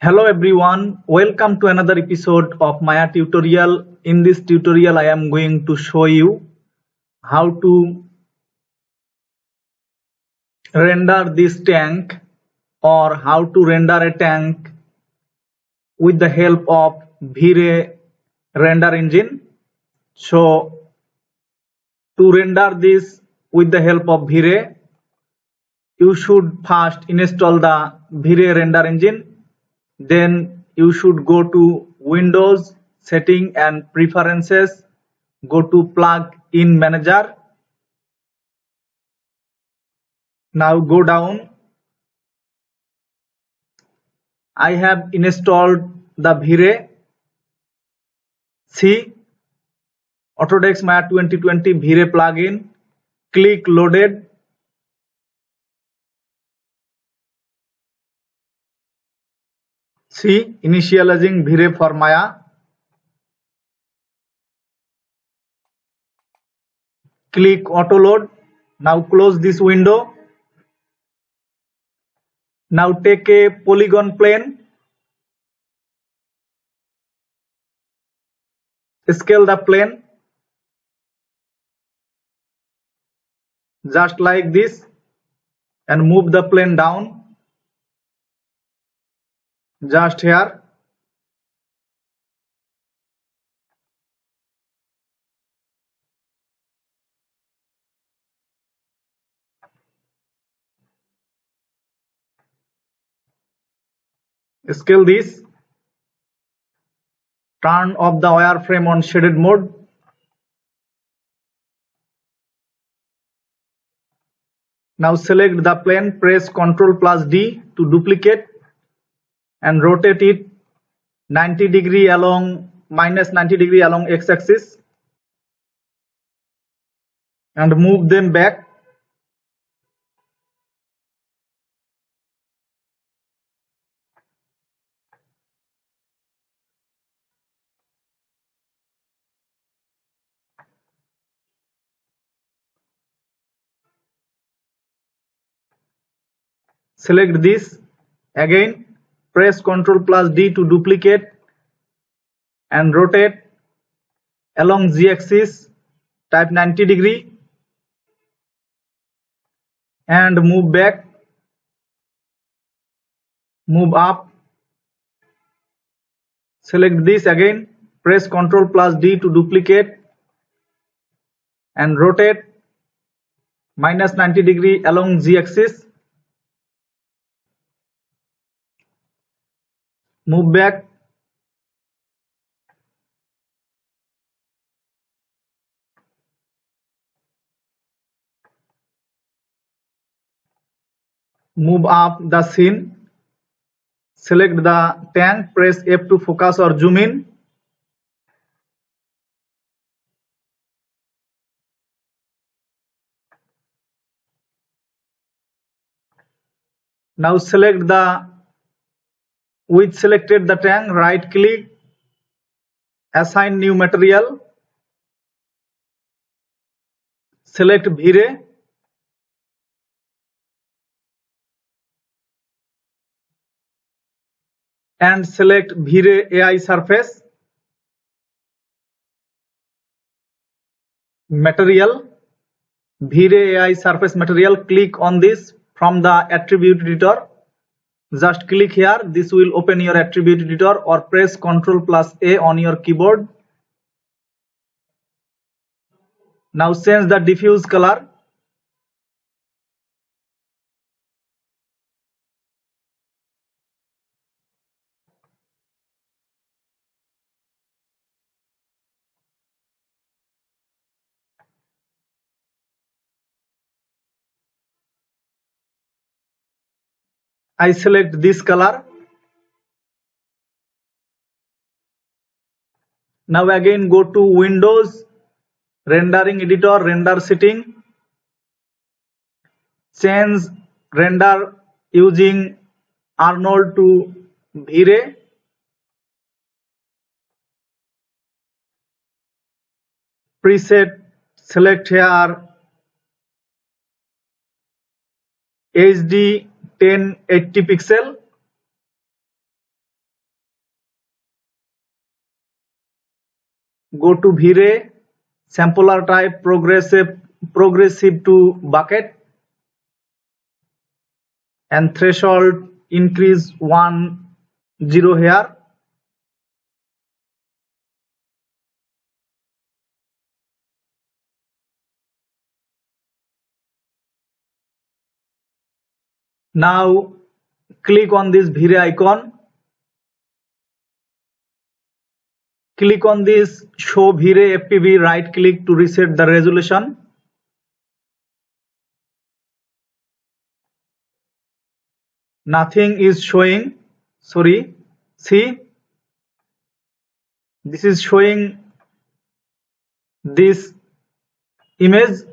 Hello everyone, welcome to another episode of Maya tutorial. In this tutorial I am going to show you how to render this tank or how to render a tank with the help of V-Ray render engine. So to render this with the help of V-Ray, you should first install the V-Ray render engine. Then you should go to Windows, Setting and Preferences, go to Plug-in Manager. Now go down. I have installed the V-Ray. See Autodesk Maya 2020 V-Ray plugin. Click Loaded. See initializing V-Ray for Maya. Click Auto Load. Now close this window. Now take a polygon plane. Scale the plane just like this and move the plane down just here. Scale this. Turn off the wireframe on shaded mode. Now select the plane, press Ctrl plus D to duplicate and rotate it 90 degree along -90 degree along x-axis and move them back. Select this again, press Ctrl plus D to duplicate and rotate along z-axis, type 90 degree and move back, move up. Select this again, press Ctrl plus D to duplicate and rotate -90 degree along z-axis, move back, move up the scene. Select the tank, press F to focus or zoom in. Now select which selected the tank, right click, assign new material, select V-Ray, and select V-Ray AI surface, material, V-Ray AI surface material. Click on this from the attribute editor. Just click here, this will open your attribute editor, or press Ctrl plus A on your keyboard. Now change the diffuse color. I select this color. Now again go to Windows, rendering editor, render setting, change render using Arnold to V-Ray. Preset, select here HD 1080 pixel. go to V-Ray, sampler type progressive to bucket, and threshold increase 10 here. Now click on this V-Ray icon. Click on this show V-Ray FPV, right click to reset the resolution. Nothing is showing, sorry. See, this is showing this image.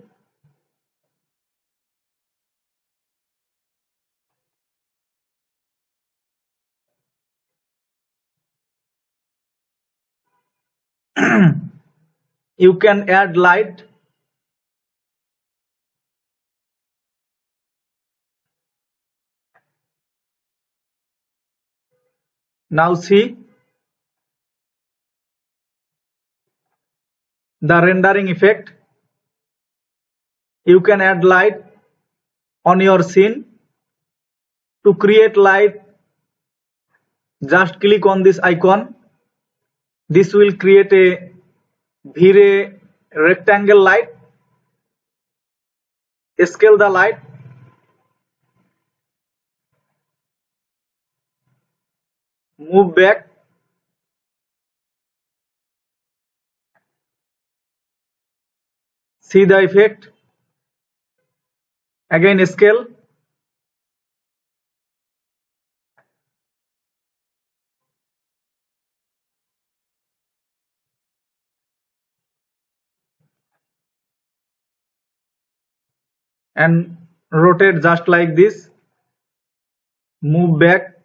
You can add light. Now see the rendering effect. You can add light on your scene. To create light, just click on this icon. This will create a V-Ray rectangle light. Scale the light. Move back. See the effect. Again scale. And rotate just like this. Move back.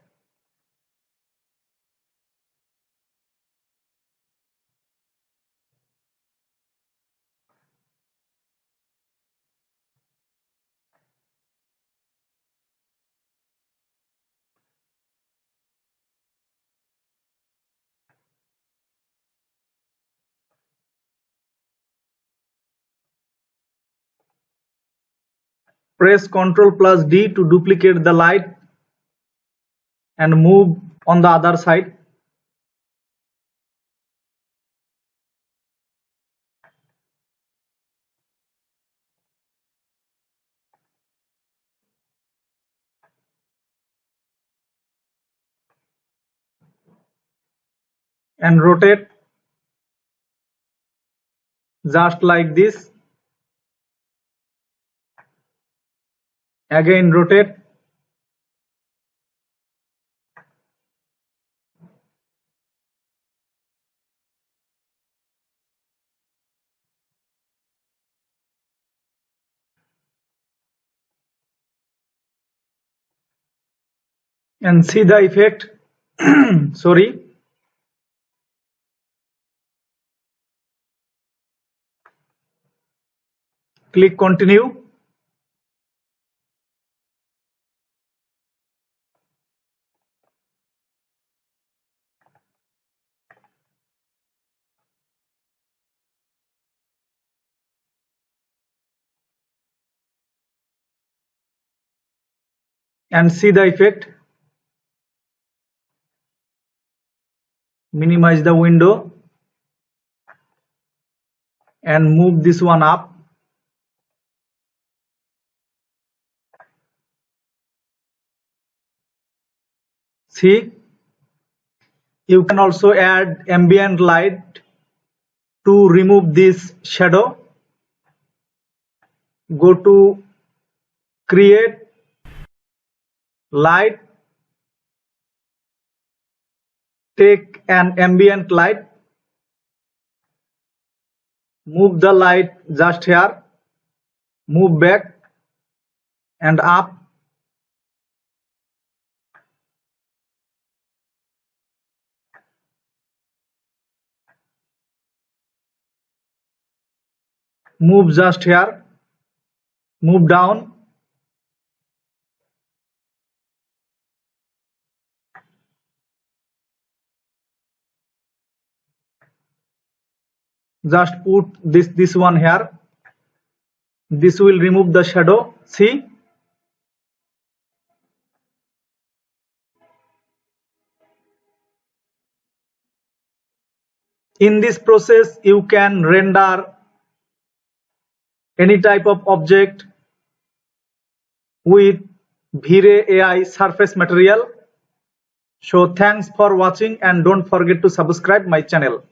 Press Ctrl plus D to duplicate the light and move on the other side. And rotate just like this. Again rotate. And see the effect. Sorry. Click continue. And see the effect. Minimize the window and move this one up. See, you can also add ambient light to remove this shadow. Go to create light, take an ambient light, move the light just here, move back and up. Move just here, move down. just put this one here. This will remove the shadow. See, in this process you can render any type of object with V-Ray AI surface material. So thanks for watching and don't forget to subscribe my channel.